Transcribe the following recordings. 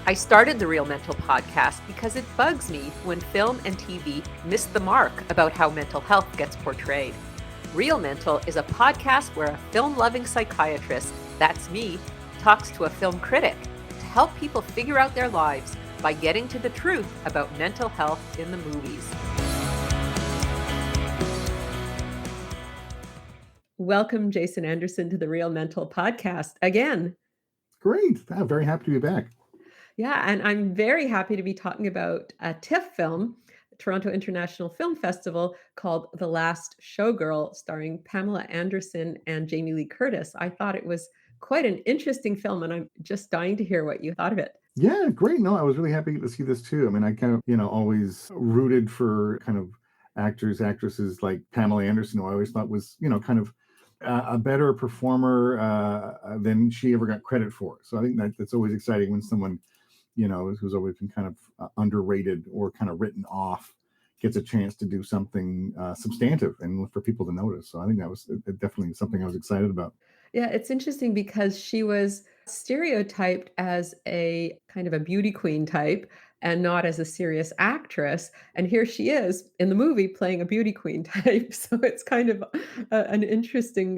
I started the Real Mental podcast because it bugs me when film and TV miss the mark about how mental health gets portrayed. Real Mental is a podcast where a film-loving psychiatrist, that's me, talks to a film critic to help people figure out their lives by getting to the truth about mental health in the movies. Welcome, Jason Anderson, to the Real Mental podcast again. Great. I'm very happy to be back. Yeah, and I'm very happy to be talking about a TIFF film, Toronto International Film Festival, called The Last Showgirl, starring Pamela Anderson and Jamie Lee Curtis. I thought it was quite an interesting film, and I'm just dying to hear what you thought of it. Yeah, great. No, I was really happy to see this too. I mean, I kind of, always rooted for kind of actors, actresses like Pamela Anderson, who I always thought was, kind of a better performer than she ever got credit for. So I think that's always exciting when someone, who's always been kind of underrated or kind of written off gets a chance to do something substantive and for people to notice. So I think that was definitely something I was excited about. Yeah, it's interesting because she was stereotyped as a kind of a beauty queen type and not as a serious actress. And here she is in the movie playing a beauty queen type. So it's kind of an interesting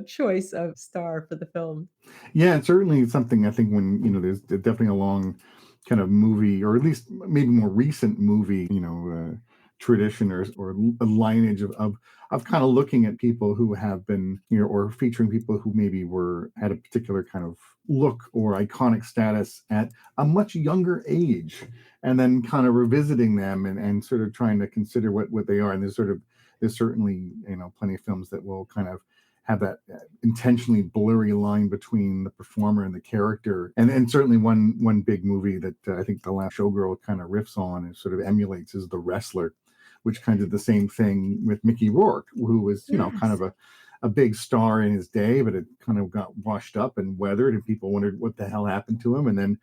choice of star for the film. Yeah, it's certainly something I think when, there's definitely a long kind of movie, or at least maybe more recent movie, tradition or a lineage of kind of looking at people who have been, or featuring people who maybe had a particular kind of look or iconic status at a much younger age, and then kind of revisiting them and sort of trying to consider what they are. And there's certainly, plenty of films that will kind of have that intentionally blurry line between the performer and the character. And certainly one big movie that I think The Last Showgirl kind of riffs on and sort of emulates is The Wrestler, which kind of did the same thing with Mickey Rourke, who was, kind of a big star in his day, but it kind of got washed up and weathered, and people wondered what the hell happened to him. And then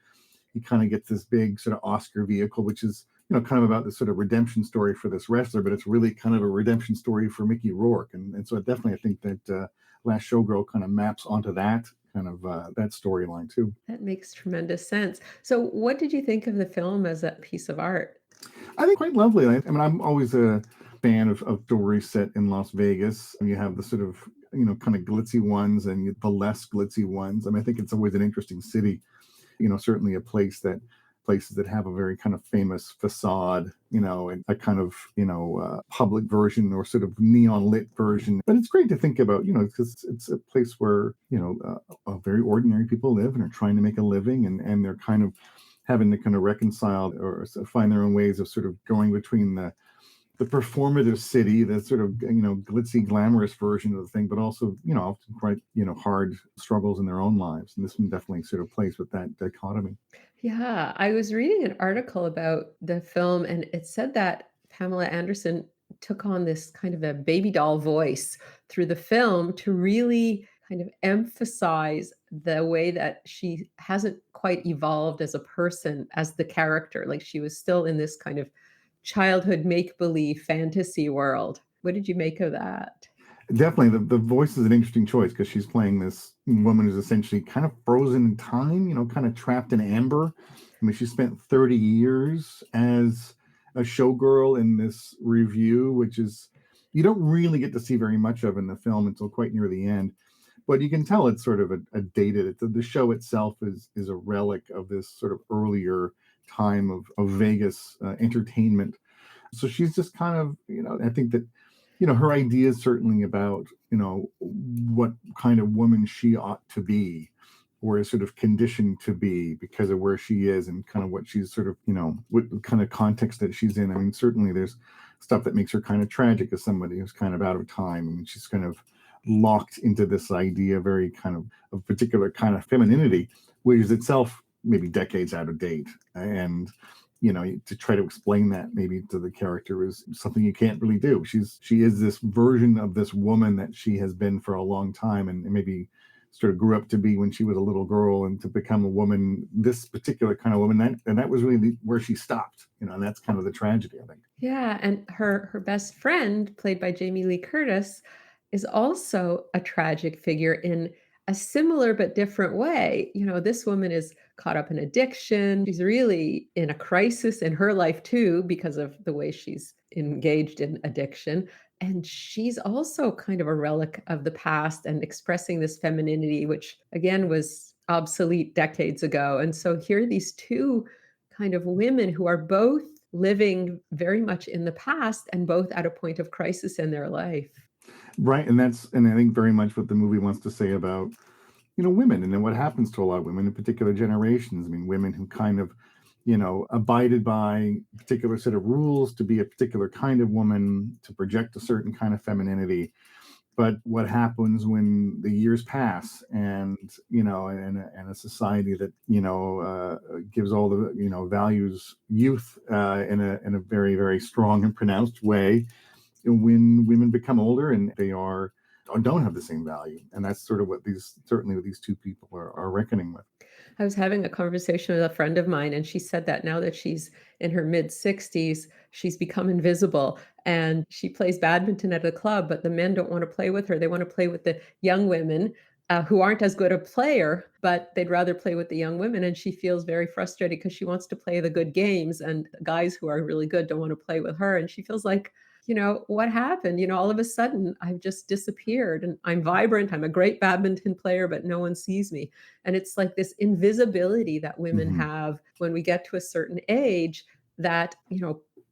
he kind of gets this big sort of Oscar vehicle, which is, kind of about this sort of redemption story for this wrestler, but it's really kind of a redemption story for Mickey Rourke. And so definitely I think that Last Showgirl kind of maps onto that kind of that storyline too. That makes tremendous sense. So, what did you think of the film as a piece of art? I think quite lovely. I mean, I'm always a fan of stories set in Las Vegas. And you have the sort of, kind of glitzy ones and the less glitzy ones. I mean, I think it's always an interesting city, certainly a places that have a very kind of famous facade, and a kind of, public version or sort of neon lit version. But it's great to think about, because it's a place where, very ordinary people live and are trying to make a living, and they're kind of having to kind of reconcile or find their own ways of sort of going between the performative city, the sort of, glitzy, glamorous version of the thing, but also, often quite, hard struggles in their own lives. And this one definitely sort of plays with that dichotomy. Yeah, I was reading an article about the film, and it said that Pamela Anderson took on this kind of a baby doll voice through the film to really kind of emphasize the way that she hasn't quite evolved as a person, as the character. Like she was still in this kind of childhood make-believe fantasy world. What did you make of that? Definitely, the voice is an interesting choice because she's playing this woman who's essentially kind of frozen in time, kind of trapped in amber. I mean, she spent 30 years as a showgirl in this review, which is you don't really get to see very much of in the film until quite near the end. But you can tell it's sort of a dated. The show itself is a relic of this sort of earlier time of Vegas entertainment. So she's just kind of, I think that her ideas certainly about, what kind of woman she ought to be or is sort of conditioned to be because of where she is and kind of what she's sort of, what kind of context that she's in. I mean, certainly there's stuff that makes her kind of tragic as somebody who's kind of out of time. I mean, she's kind of locked into this idea, very kind of particular kind of femininity, which is itself maybe decades out of date. And to try to explain that maybe to the character is something you can't really do. She is this version of this woman that she has been for a long time, and maybe sort of grew up to be when she was a little girl, and to become a woman, this particular kind of woman, that was really where she stopped, and that's kind of the tragedy, I think. Yeah, and her best friend, played by Jamie Lee Curtis, is also a tragic figure in a similar but different way. This woman is caught up in addiction. She's really in a crisis in her life too, because of the way she's engaged in addiction. And she's also kind of a relic of the past and expressing this femininity, which again was obsolete decades ago. And so here are these two kind of women who are both living very much in the past and both at a point of crisis in their life. Right. And I think very much what the movie wants to say about, women, and then what happens to a lot of women in particular generations. I mean, women who kind of, abided by a particular set of rules to be a particular kind of woman, to project a certain kind of femininity. But what happens when the years pass, and and a society that gives all the values youth in a very, very strong and pronounced way, when women become older and they are don't have the same value. And that's sort of what these two people are reckoning with. I was having a conversation with a friend of mine, and she said that now that she's in her mid 60s, she's become invisible and she plays badminton at a club, but the men don't want to play with her. They want to play with the young women who aren't as good a player, but they'd rather play with the young women. And she feels very frustrated because she wants to play the good games, and guys who are really good don't want to play with her. And she feels like, what happened? All of a sudden I've just disappeared, and I'm vibrant. I'm a great badminton player, but no one sees me. And it's like this invisibility that women Mhm. have when we get to a certain age that,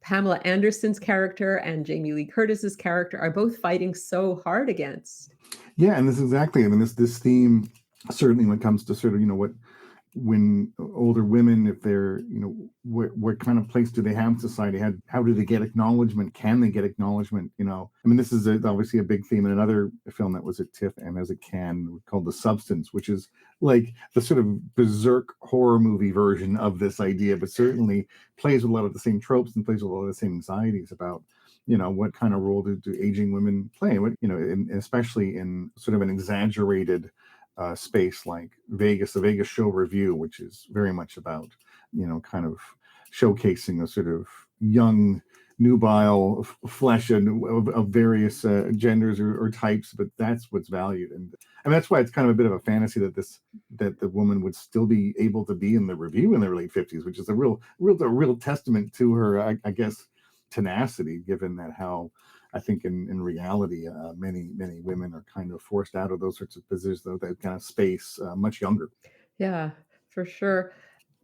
Pamela Anderson's character and Jamie Lee Curtis's character are both fighting so hard against. Yeah, and this is exactly. I mean, this theme certainly when it comes to sort of what when older women, if they're what kind of place do they have in society? How do they get acknowledgement? Can they get acknowledgement? I mean, this is obviously a big theme in another film that was at TIFF and as it can, called The Substance, which is like the sort of berserk horror movie version of this idea, but certainly plays with a lot of the same tropes and plays with a lot of the same anxieties about what kind of role do aging women play, what especially in sort of an exaggerated space like Vegas, the Vegas show review, which is very much about, kind of showcasing a sort of young, nubile flesh and of various genders or types, but that's what's valued. And that's why it's kind of a bit of a fantasy that the woman would still be able to be in the review in the early 50s, which is a real testament to her, I guess, tenacity, given that how I think in reality, many women are kind of forced out of those sorts of positions, that kind of space, much younger. Yeah, for sure.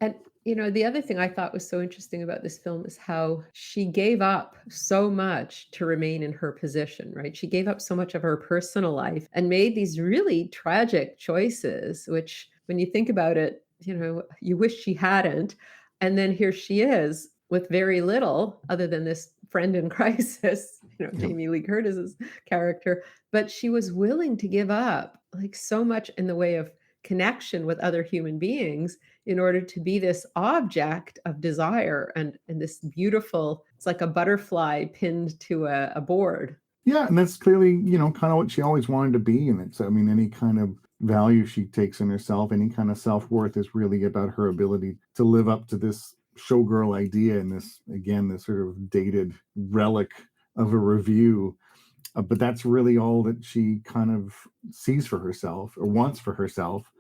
And, the other thing I thought was so interesting about this film is how she gave up so much to remain in her position, right? She gave up so much of her personal life and made these really tragic choices, which when you think about it, you wish she hadn't. And then here she is with very little other than this friend in crisis, Yeah. Jamie Lee Curtis's character, but she was willing to give up like so much in the way of connection with other human beings in order to be this object of desire and this beautiful, it's like a butterfly pinned to a board. Yeah, and that's clearly, kind of what she always wanted to be. And it's, I mean, any kind of value she takes in herself, any kind of self-worth is really about her ability to live up to this showgirl idea and this, again, this sort of dated relic of a review. But that's really all that she kind of sees for herself or wants for herself.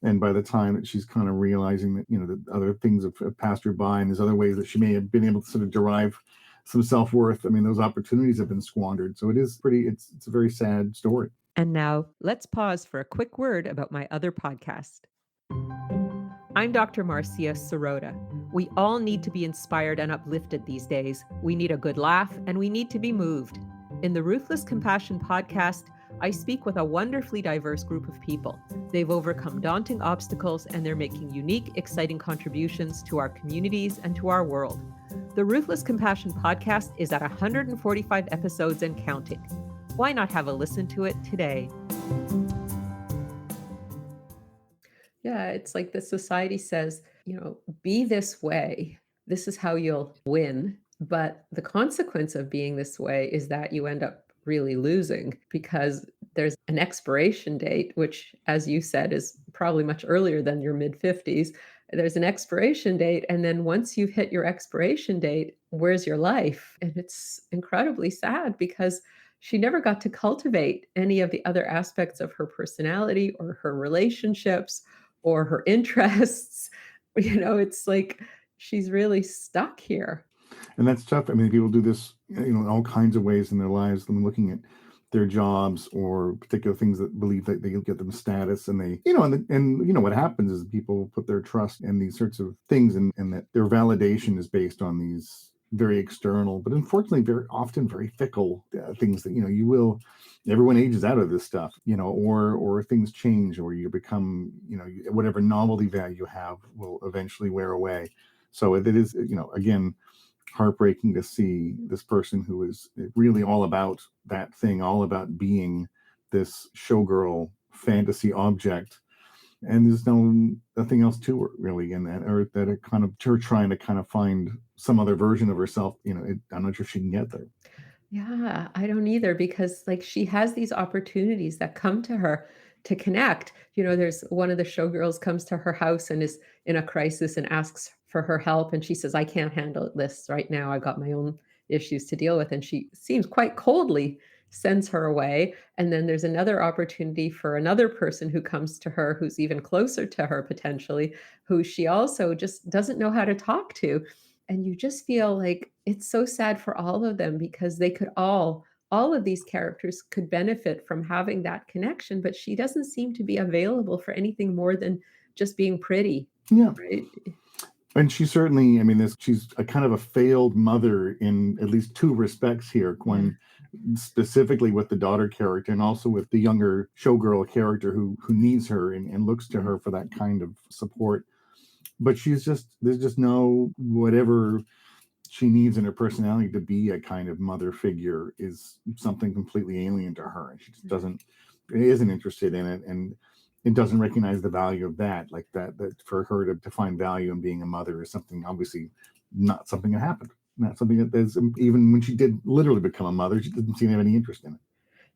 And by the time that she's kind of realizing that, that other things have passed her by and there's other ways that she may have been able to sort of derive some self-worth, I mean, those opportunities have been squandered. So it's a very sad story. And now let's pause for a quick word about my other podcast. I'm Dr. Marcia Sirota. We all need to be inspired and uplifted these days. We need a good laugh and we need to be moved. In the Ruthless Compassion podcast, I speak with a wonderfully diverse group of people. They've overcome daunting obstacles and they're making unique, exciting contributions to our communities and to our world. The Ruthless Compassion podcast is at 145 episodes and counting. Why not have a listen to it today? Yeah, it's like the society says, be this way. This is how you'll win. But the consequence of being this way is that you end up really losing because there's an expiration date, which, as you said, is probably much earlier than your mid 50s. There's an expiration date. And then once you've hit your expiration date, where's your life? And it's incredibly sad because she never got to cultivate any of the other aspects of her personality or her relationships or her interests. It's like she's really stuck here. And that's tough. I mean, people do this, in all kinds of ways in their lives. Them looking at their jobs or particular things that believe that they'll get them status, and they, what happens is people put their trust in these sorts of things, and that their validation is based on these very external, but unfortunately, very often very fickle things that you will. Everyone ages out of this stuff, or things change, or you become, whatever novelty value you have will eventually wear away. So it is, again, heartbreaking to see this person who is really all about that thing, all about being this showgirl fantasy object, and there's nothing else to her really in that, or that it kind of her trying to kind of find some other version of herself. I'm not sure she can get there. Yeah, I don't either because like she has these opportunities that come to her to connect. There's one of the showgirls comes to her house and is in a crisis and asks for her help. And she says, I can't handle this right now. I got my own issues to deal with. And she seems quite coldly sends her away. And then there's another opportunity for another person who comes to her who's even closer to her potentially, who she also just doesn't know how to talk to. And you just feel like it's so sad for all of them because they could all of these characters could benefit from having that connection, but she doesn't seem to be available for anything more than just being pretty, Yeah. right? And she certainly, I mean, she's a kind of a failed mother in at least two respects here. One, specifically with the daughter character, and also with the younger showgirl character who needs her and looks to her for that kind of support. But there's just no whatever she needs in her personality to be a kind of mother figure is something completely alien to her, and she just isn't interested in it, and it doesn't recognize the value of that, like that for her to find value in being a mother is something obviously not something that happened, not something that there's, even when she did literally become a mother, she didn't seem to have any interest in it.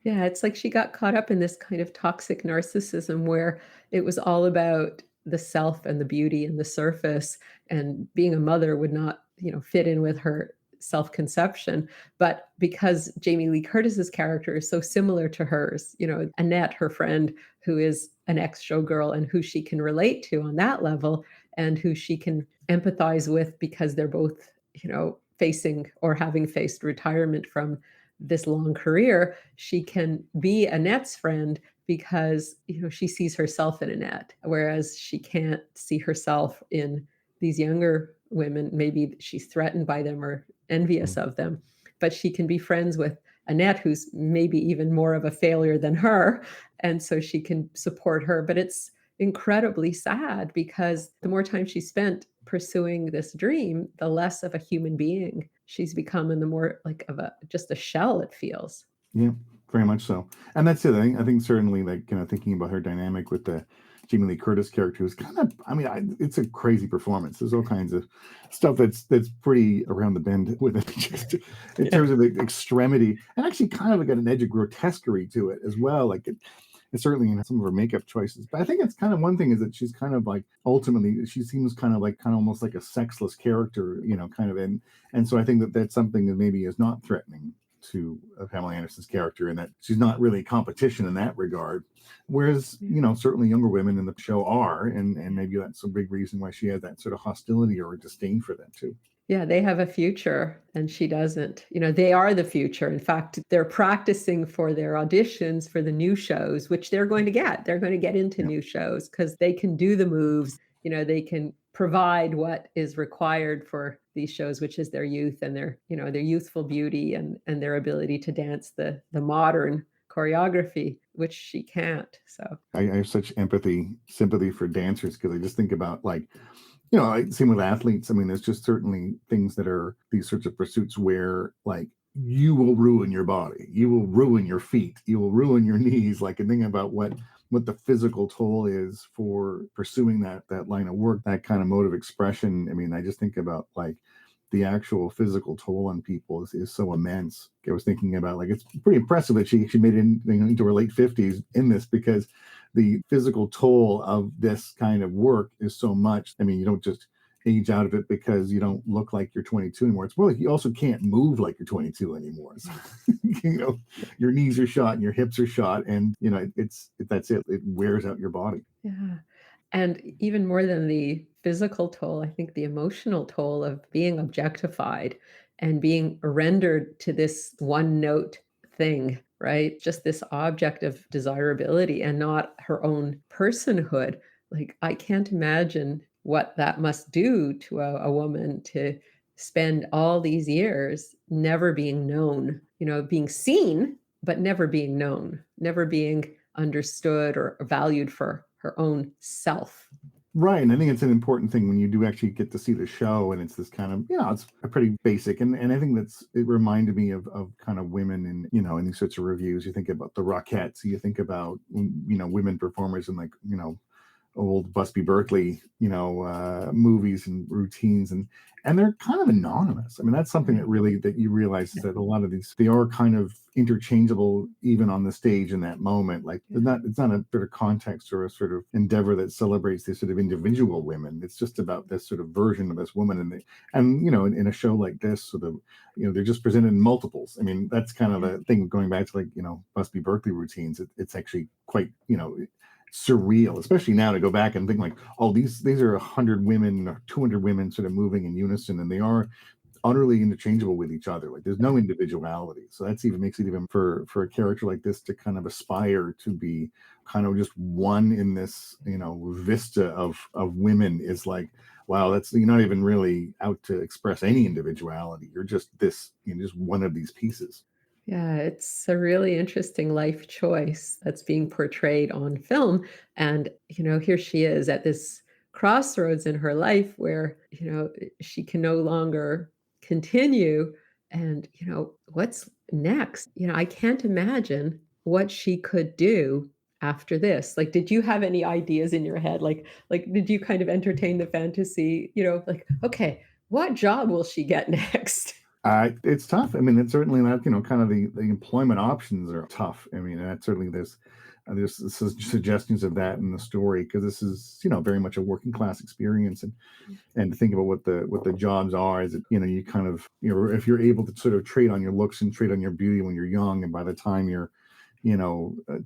Yeah, it's like she got caught up in this kind of toxic narcissism where it was all about the self and the beauty and the surface, and being a mother would not, fit in with her self-conception. But because Jamie Lee Curtis's character is so similar to hers, Annette, her friend, who is an ex-showgirl and who she can relate to on that level and who she can empathize with because they're both, facing or having faced retirement from this long career, she can be Annette's friend because she sees herself in Annette, whereas she can't see herself in these younger women. Maybe she's threatened by them or envious of them, but she can be friends with Annette, who's maybe even more of a failure than her, and so she can support her. But it's incredibly sad because the more time she spent pursuing this dream, the less of a human being she's become and the more like of a just a shell it feels. Yeah, very much so. And that's it. I think certainly, like, thinking about her dynamic with the Jamie Lee Curtis character is kind of, I mean, it's a crazy performance. There's all kinds of stuff that's pretty around the bend with it, just in terms of the extremity, and actually kind of got an edge of grotesquerie to it as well. Like it's certainly in some of her makeup choices. But I think it's kind of one thing is that she's kind of like ultimately she seems kind of almost like a sexless character, kind of and so I think that that's something that maybe is not threatening to Pamela Anderson's character, and that she's not really competition in that regard. Whereas, certainly younger women in the show are, and maybe that's a big reason why she had that sort of hostility or disdain for that too. Yeah, they have a future and she doesn't. They are the future. In fact, they're practicing for their auditions for the new shows, which they're going to get. They're going to get into new shows because they can do the moves. They can provide what is required for these shows, which is their youth and their youthful beauty and their ability to dance the modern choreography, which she can't. So I have such sympathy for dancers, because I just think about, like, same with athletes. I mean, there's just certainly things that are these sorts of pursuits where, like, you will ruin your body, you will ruin your feet, you will ruin your knees. Like, and thinking about what the physical toll is for pursuing that line of work, that kind of mode of expression. I mean, I just think about, like, the actual physical toll on people is so immense. I was thinking about, like, it's pretty impressive that she made it into her late 50s in this, because the physical toll of this kind of work is so much. I mean, you don't just age out of it because you don't look like you're 22 anymore. It's more like you also can't move like you're 22 anymore. So, you know, your knees are shot and your hips are shot, and you know, that's it. It wears out your body. Yeah. And even more than the physical toll, I think the emotional toll of being objectified and being rendered to this one note thing, right? Just this object of desirability and not her own personhood. Like, I can't imagine what that must do to a woman to spend all these years never being known, being seen, but never being known, never being understood or valued for her own self. Right, and I think it's an important thing when you do actually get to see the show, and it's this kind of, it's a pretty basic, and I think it reminded me of kind of women in, in these sorts of reviews. You think about the Rockettes, you think about, women performers in, like, old Busby Berkeley, movies and routines, and they're kind of anonymous. I mean, that's something Right. that really, that you realize, is Yeah. that a lot of these, they are kind of interchangeable even on the stage in that moment. Like, Yeah. it's not a sort of context or a sort of endeavor that celebrates these sort of individual women. It's just about this sort of version of this woman, and in a show like this, sort of, they're just presented in multiples. I mean, that's kind of Yeah. a thing going back to, like, Busby Berkeley routines. It's actually quite, surreal, especially now, to go back and think like, oh, these are 100 women or 200 women sort of moving in unison, and they are utterly interchangeable with each other. Like, there's no individuality. So that's even makes it even, for a character like this to kind of aspire to be kind of just one in this, vista of women, is like, wow, that's, you're not even really out to express any individuality. You're just this, just one of these pieces. Yeah, it's a really interesting life choice that's being portrayed on film. And, here she is at this crossroads in her life where, she can no longer continue. And, what's next? I can't imagine what she could do after this. Like, did you have any ideas in your head? Like, did you kind of entertain the fantasy, like, okay, what job will she get next? It's tough. I mean, it's certainly not, kind of the employment options are tough. I mean, and certainly there's suggestions of that in the story, because this is, very much a working class experience, and to think about what the jobs are, is that, you kind of, if you're able to sort of trade on your looks and trade on your beauty when you're young, and by the time you're,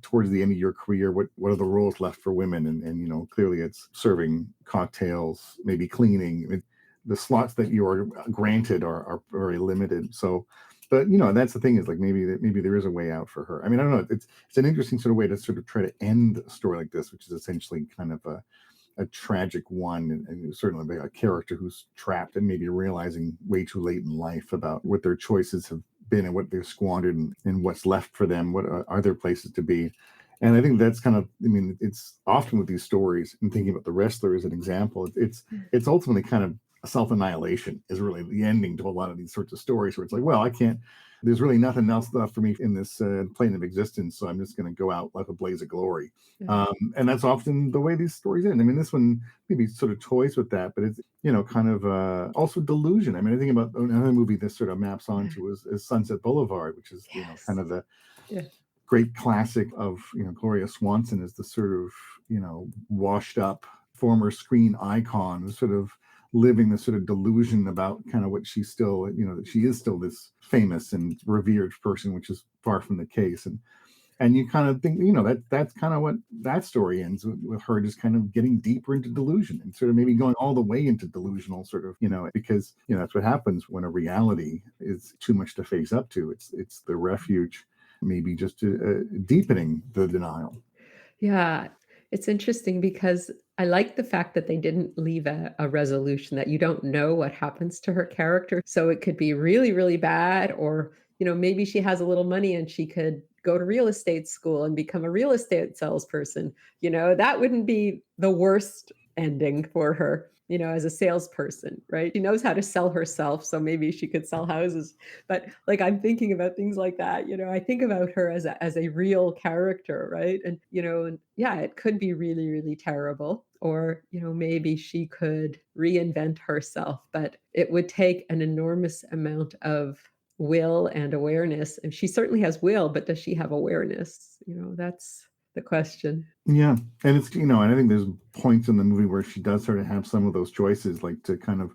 towards the end of your career, what are the roles left for women? And clearly it's serving cocktails, maybe cleaning. The slots that you are granted are very limited. So, but that's the thing, is like, maybe there is a way out for her. I mean, I don't know. It's an interesting sort of way to sort of try to end a story like this, which is essentially kind of a tragic one, and certainly a character who's trapped and maybe realizing way too late in life about what their choices have been, and what they've squandered, and what's left for them. What are their places to be? And I think that's kind of, I mean, it's often with these stories, and thinking about The Wrestler as an example, it's ultimately kind of self-annihilation is really the ending to a lot of these sorts of stories, where it's like, well, I can't, there's really nothing else left for me in this plane of existence, so I'm just going to go out like a blaze of glory. Yeah. And that's often the way these stories end. I mean, this one maybe sort of toys with that, but it's, kind of also delusion. I mean, I think about another movie this sort of maps onto is Sunset Boulevard, which is, kind Yes. of the Yeah. great classic of, Gloria Swanson as the sort of, washed up former screen icon, sort of living this sort of delusion about kind of what she's still, that she is still this famous and revered person, which is far from the case. And you kind of think, that's kind of what that story ends with her just kind of getting deeper into delusion, and sort of maybe going all the way into delusional sort of, because, that's what happens when a reality is too much to face up to. It's the refuge, maybe just deepening the denial. Yeah, it's interesting because I like the fact that they didn't leave a resolution, that you don't know what happens to her character. So it could be really, really bad, or, maybe she has a little money and she could go to real estate school and become a real estate salesperson. That wouldn't be the worst ending for her, as a salesperson, right? She knows how to sell herself. So maybe she could sell houses. But like, I'm thinking about things like that. I think about her as a real character, right? And and yeah, it could be really, really terrible. Or, maybe she could reinvent herself, but it would take an enormous amount of will and awareness. And she certainly has will, but does she have awareness? That's the question. Yeah. And it's, and I think there's points in the movie where she does sort of have some of those choices, like to kind of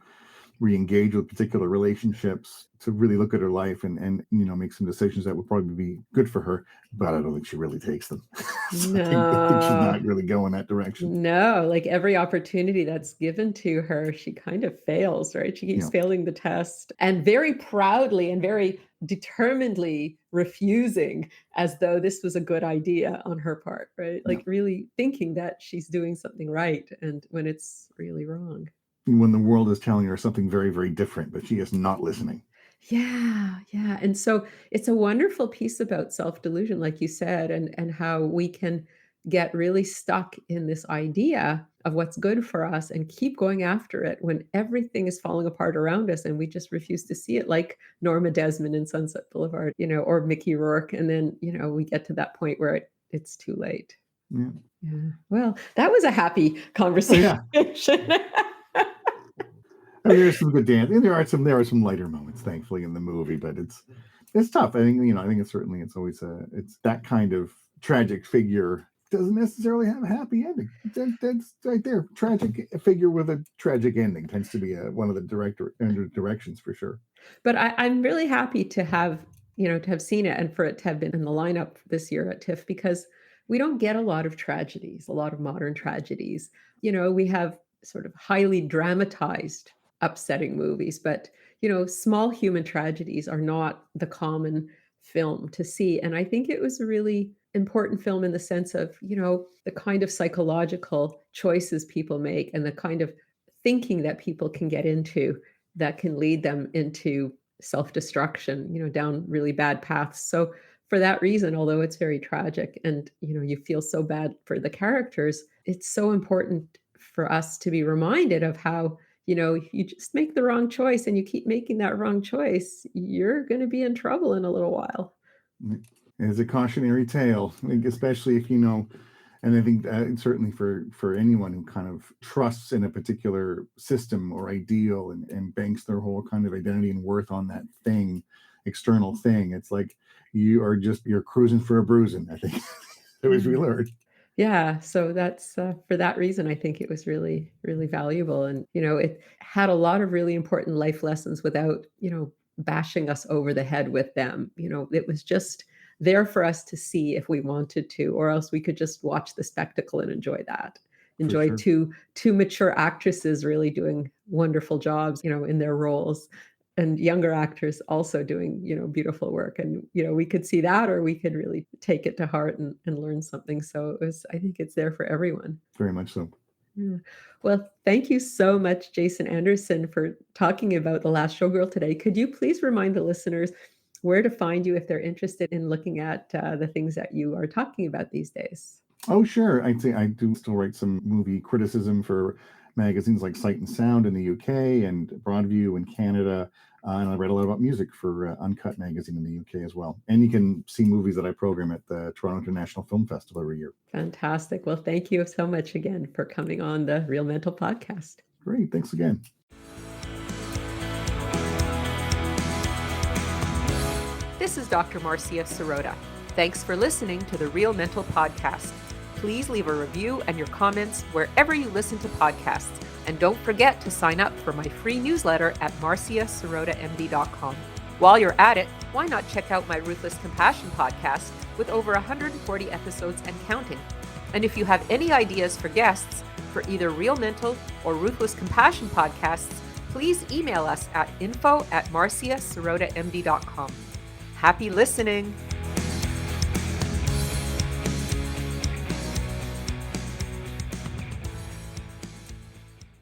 re-engage with particular relationships, to really look at her life and make some decisions that would probably be good for her, but I don't think she really takes them. So I think she's No. not really going that direction. No, like every opportunity that's given to her, she kind of fails, right? She keeps Yeah. failing the test and very proudly and very determinedly refusing, as though this was a good idea on her part, right? Yeah. Like really thinking that she's doing something right and when it's really wrong. When the world is telling her something very, very different, but she is not listening. Yeah, yeah. And so it's a wonderful piece about self-delusion, like you said, and how we can get really stuck in this idea of what's good for us and keep going after it when everything is falling apart around us and we just refuse to see it, like Norma Desmond in Sunset Boulevard, or Mickey Rourke. And then, we get to that point where it's too late. Yeah. Yeah. Well, that was a happy Oh, conversation. yeah. I mean, there's some good dance, and there are some lighter moments, thankfully, in the movie, but it's tough. I think I think it's always it's that kind of tragic figure doesn't necessarily have a happy ending. That's right there. Tragic figure with a tragic ending tends to be one of the directions for sure. But I'm really happy to have, to have seen it and for it to have been in the lineup this year at TIFF because we don't get a lot of tragedies, a lot of modern tragedies. We have sort of highly dramatized, upsetting movies, but small human tragedies are not the common film to see. And I think it was a really important film in the sense of, the kind of psychological choices people make and the kind of thinking that people can get into that can lead them into self-destruction, down really bad paths. So for that reason, although it's very tragic and, you feel so bad for the characters, it's so important for us to be reminded of how, you just make the wrong choice and you keep making that wrong choice, you're going to be in trouble in a little while. It's a cautionary tale, like, especially if and I think certainly for anyone who kind of trusts in a particular system or ideal and banks their whole kind of identity and worth on that external thing, it's like you're cruising for a bruising, I think. It was we learned. Yeah, so that's for that reason, I think it was really, really valuable. And, it had a lot of really important life lessons without, bashing us over the head with them. It was just there for us to see if we wanted to, or else we could just watch the spectacle and enjoy that. For Enjoy sure. two mature actresses really doing wonderful jobs, in their roles and younger actors also doing, beautiful work. And, we could see that, or we could really take it to heart and learn something. So I think it's there for everyone. Very much so. Yeah. Well, thank you so much, Jason Anderson, for talking about The Last Showgirl today. Could you please remind the listeners where to find you if they're interested in looking at the things that you are talking about these days? Oh, sure. I'd say I do still write some movie criticism for magazines like Sight and Sound in the UK and Broadview in Canada. And I write a lot about music for Uncut magazine in the UK as well. And you can see movies that I program at the Toronto International Film Festival every year. Fantastic. Well, thank you so much again for coming on the Real Mental podcast. Great. Thanks again. This is Dr. Marcia Sirota. Thanks for listening to the Real Mental podcast. Please leave a review and your comments wherever you listen to podcasts. And don't forget to sign up for my free newsletter at marciasirotamd.com. While you're at it, why not check out my Ruthless Compassion podcast with over 140 episodes and counting? And if you have any ideas for guests for either Real Mental or Ruthless Compassion podcasts, please email us at info@marciasirotamd.com. Happy listening!